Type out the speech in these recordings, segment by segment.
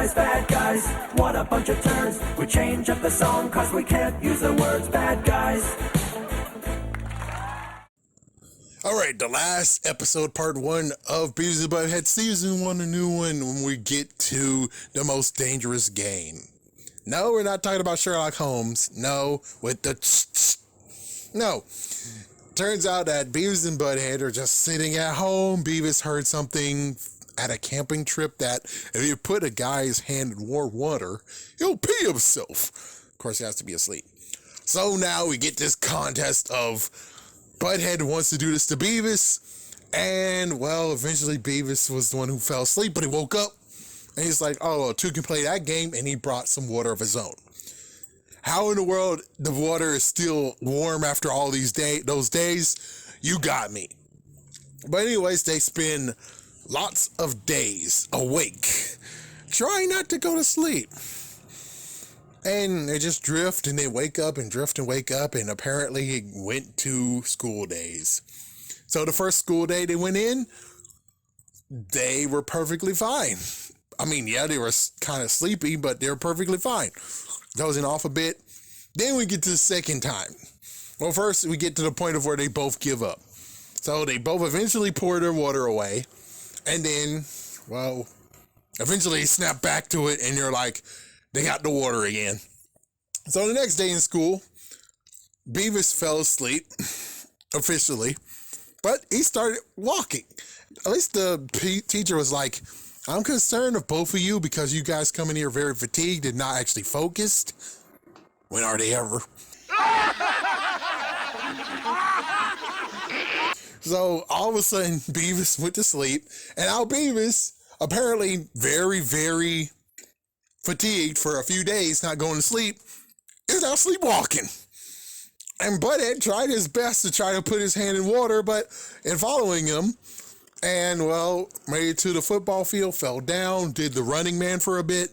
bad guys, what a bunch of turds. We change up the song cause we can't use the words bad guys. Alright, the last episode, part 1 of Beavis and Butthead Season 1, a new one, when we get to the most dangerous game. No, we're not talking about Sherlock Holmes. No, with the no. Turns out that Beavis and Butthead are just sitting at home. Beavis heard something at a camping trip that if you put a guy's hand in warm water, he'll pee himself. Of course, he has to be asleep. So now we get this contest of Butthead wants to do this to Beavis, and, well, eventually Beavis was the one who fell asleep, but he woke up, and he's like, oh, well, two can play that game, and he brought some water of his own. How in the world the water is still warm after all those days? You got me. But anyways, they spend lots of days awake, trying not to go to sleep. And they just drift and they wake up and drift and wake up, and apparently it went to school days. So the first school day they went in, they were perfectly fine. I mean, yeah, they were kind of sleepy, but they were perfectly fine. Dozing off a bit. Then we get to the second time. Well, first we get to the point of where they both give up. So they both eventually pour their water away. And then, well, eventually they snap back to it and you're like, they got the water again. So the next day in school, Beavis fell asleep, officially, but he started walking. At least the teacher was like, I'm concerned of both of you because you guys come in here very fatigued and not actually focused. When are they ever? So all of a sudden, Beavis went to sleep, and now Beavis, apparently very, very fatigued for a few days, not going to sleep, is now sleepwalking. And Butthead tried his best to try to put his hand in water, but in following him, and well, made it to the football field, fell down, did the running man for a bit.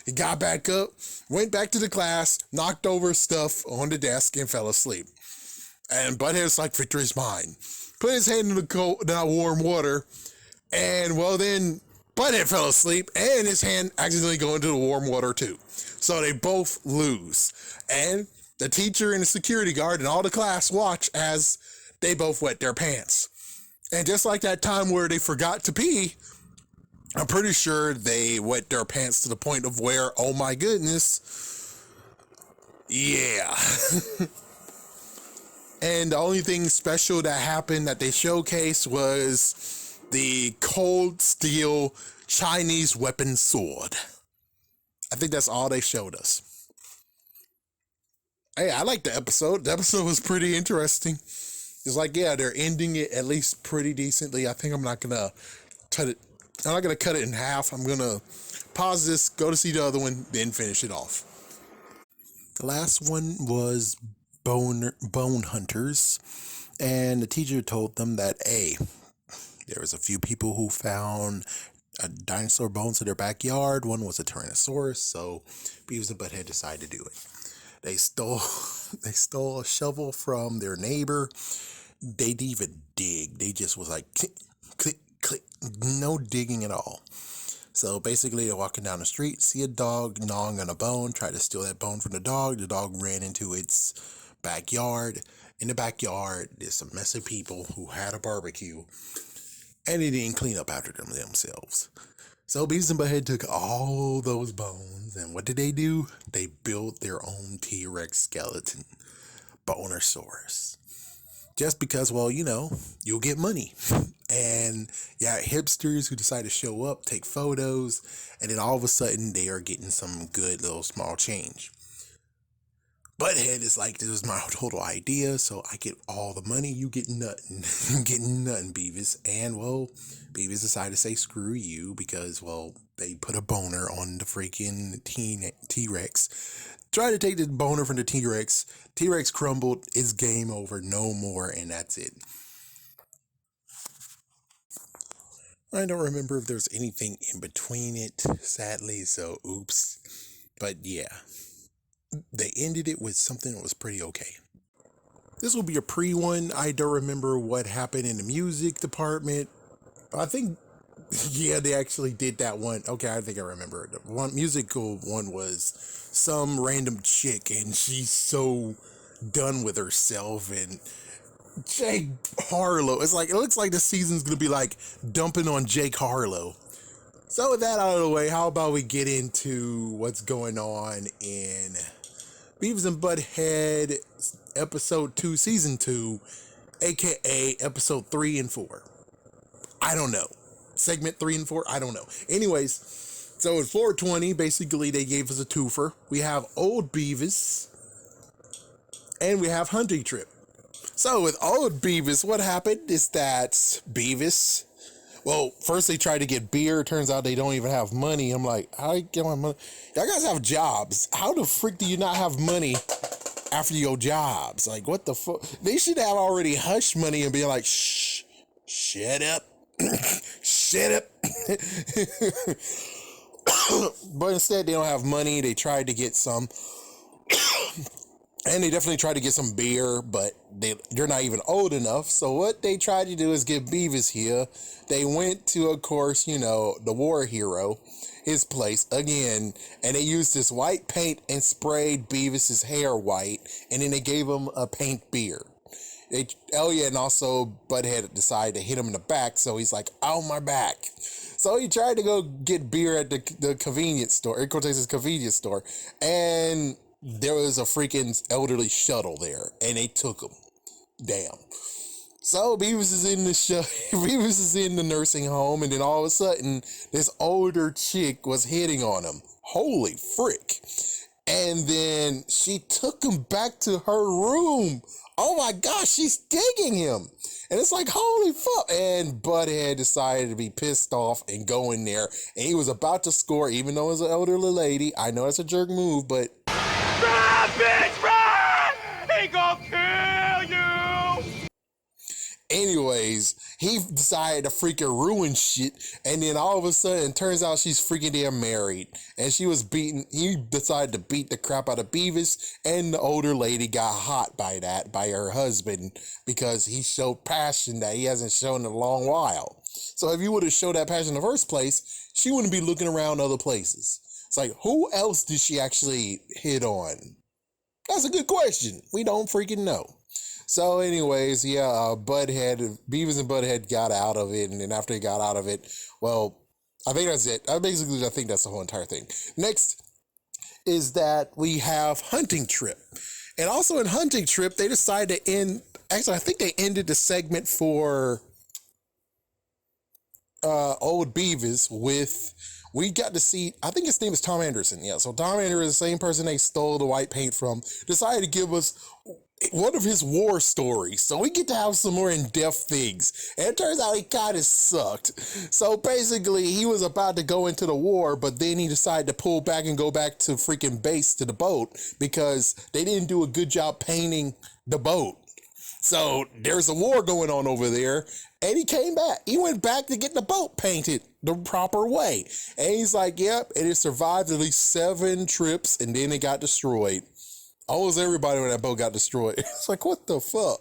He got back up, went back to the class, knocked over stuff on the desk, and fell asleep. And Butthead's like, victory's mine. Put his hand in the warm water, and well, then Butthead fell asleep, and his hand accidentally go into the warm water too. So they both lose. And the teacher and the security guard and all the class watch as they both wet their pants. And just like that time where they forgot to pee, I'm pretty sure they wet their pants to the point of where, oh my goodness, yeah. And the only thing special that happened that they showcased was the cold steel Chinese weapon sword. I think that's all they showed us. Hey, I liked the episode. The episode was pretty interesting. It's like, yeah, they're ending it at least pretty decently. I think I'm not gonna cut it in half. I'm gonna pause this, go to see the other one, then finish it off. The last one was Bone Hunters, and the teacher told them that there was a few people who found dinosaur bones in their backyard. One was a Tyrannosaurus, so Beavis and Butthead decided to do it. They stole a shovel from their neighbor. They didn't even dig. They just was like click, click, click. No digging at all. So basically they're walking down the street, see a dog gnawing on a bone, try to steal that bone from the dog. The dog ran into its backyard. In the backyard, there's a mess of people who had a barbecue, and they didn't clean up after themselves. So Beavis and Butthead took all those bones, and what did they do? They built their own T-Rex skeleton, Bonosaurus. Just because, well, you know, you'll get money. And yeah, hipsters who decide to show up, take photos, and then all of a sudden they are getting some good little small change. Butthead is like, this is my total idea, so I get all the money, you get nothing. You get nothing, Beavis. And, well, Beavis decided to say, screw you, because, well, they put a boner on the freaking T-Rex. Tried to take the boner from the T-Rex. T-Rex crumbled. It's game over. No more, and that's it. I don't remember if there's anything in between it, sadly, so oops. But, yeah. They ended it with something that was pretty okay. This will be a pre-one. I don't remember what happened in the music department. But I think Yeah, they actually did that one. Okay, I think I remember. The one musical one was some random chick, and she's so done with herself. And Jake Harlow, it looks like the season's gonna be like dumping on Jake Harlow. So with that out of the way, how about we get into what's going on in Beavis and Butthead episode 2, season 2, aka episode 3 and 4. I don't know. Segment 3 and 4, I don't know. Anyways, so at 420, basically they gave us a twofer. We have old Beavis and we have hunting trip. So with old Beavis, what happened is that Beavis, well, first they tried to get beer. Turns out they don't even have money. I'm like, how do you get my money? Y'all guys have jobs. How the frick do you not have money after your jobs? Like, what the fuck? They should have already hushed money and be like, shh, shut up. Shut up. But instead, they don't have money. They tried to get some. And they definitely tried to get some beer, but they're not even old enough. So what they tried to do is get Beavis here. They went to, of course, you know, the war hero, his place again, and they used this white paint and sprayed Beavis's hair white, and then they gave him a paint beer. And also Butthead decided to hit him in the back, so he's like, "Oh, my back." So he tried to go get beer at the convenience store, in quotations, convenience store, and there was a freaking elderly shuttle there, and they took him. Damn. So Beavis is in the Beavis is in the nursing home, and then all of a sudden, this older chick was hitting on him. Holy frick. And then she took him back to her room. Oh my gosh, she's digging him. And it's like, holy fuck. And Butthead decided to be pissed off and go in there. And he was about to score, even though it was an elderly lady. I know it's a jerk move, but... Run, bitch, run! He gonna kill you! Anyways, he decided to freaking ruin shit, and then all of a sudden, it turns out she's freaking damn married, and he decided to beat the crap out of Beavis, and the older lady got hot by her husband, because he showed passion that he hasn't shown in a long while. So if you would have showed that passion in the first place, she wouldn't be looking around other places. It's like, who else did she actually hit on? That's a good question. We don't freaking know. So anyways, yeah, Beavis and Butthead got out of it, and then after he got out of it, well, I think that's it. I think that's the whole entire thing. Next is that we have Hunting Trip. And also in Hunting Trip, they decided to I think they ended the segment for old Beavis with... We got to see, I think his name is Tom Anderson. Yeah, so Tom Anderson, the same person they stole the white paint from, decided to give us one of his war stories. So we get to have some more in-depth things. And it turns out he kind of sucked. So basically, he was about to go into the war, but then he decided to pull back and go back to freaking base to the boat because they didn't do a good job painting the boat. So there's a war going on over there, and he came back. He went back to get the boat painted the proper way. And he's like, yep, and it survived at least 7 trips, and then it got destroyed. Almost everybody on that boat got destroyed. It's like, what the fuck?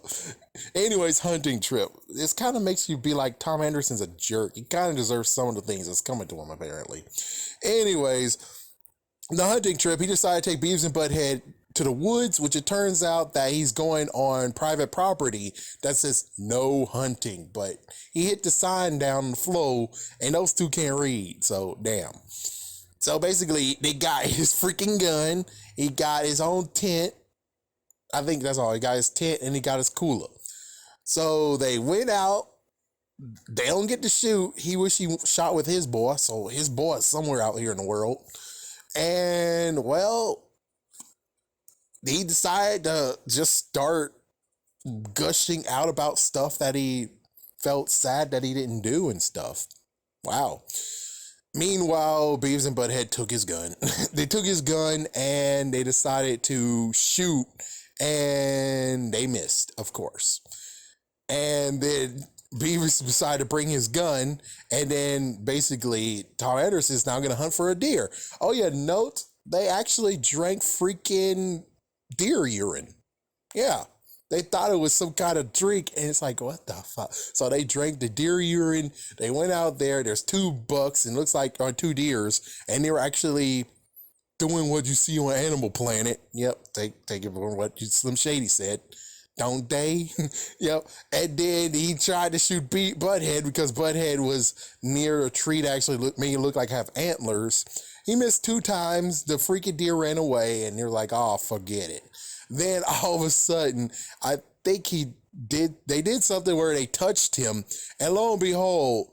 Anyways, Hunting Trip. This kind of makes you be like, Tom Anderson's a jerk. He kind of deserves some of the things that's coming to him, apparently. Anyways, the Hunting Trip, he decided to take Beavis and Butthead to the woods, which it turns out that he's going on private property that says no hunting, but he hit the sign down the floor and those two can't read, so damn. So basically, they got his freaking gun, he got his own tent, I think that's all, he got his tent and he got his cooler. So they went out, they don't get to shoot, he wish he shot with his boy, so his boy is somewhere out here in the world, and well, he decided to just start gushing out about stuff that he felt sad that he didn't do and stuff. Wow. Meanwhile, Beavis and Butthead took his gun. They took his gun and they decided to shoot, and they missed, of course. And then Beavis decided to bring his gun, and then basically Tom Anderson is now going to hunt for a deer. Oh yeah, note, they actually drank freaking deer urine. Yeah, They thought it was some kind of drink, and it's like, what the fuck? So they drank the deer urine. They went out there. There's 2 bucks, and looks like, or 2 deers, and they were actually doing what you see on Animal Planet. Yep, take it for what Slim Shady said. Don't they? Yep. And then he tried to shoot Butthead because Butthead was near a tree that actually made it look like have antlers. He missed 2 times. The freaking deer ran away, and they're like, oh, forget it. Then all of a sudden, I think they did something where they touched him, and lo and behold,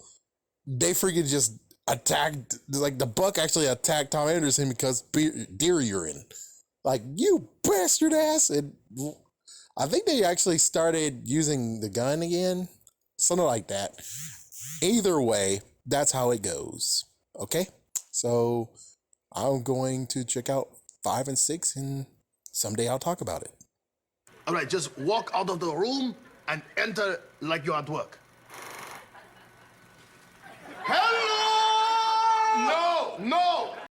they freaking just attacked, like the buck actually attacked Tom Anderson because deer urine. Like, you bastard ass. And I think they actually started using the gun again, something like that. Either way, that's how it goes. Okay, so I'm going to check out 5 and 6, and someday I'll talk about it. All right, just walk out of the room and enter like you're at work. Hello! No, no!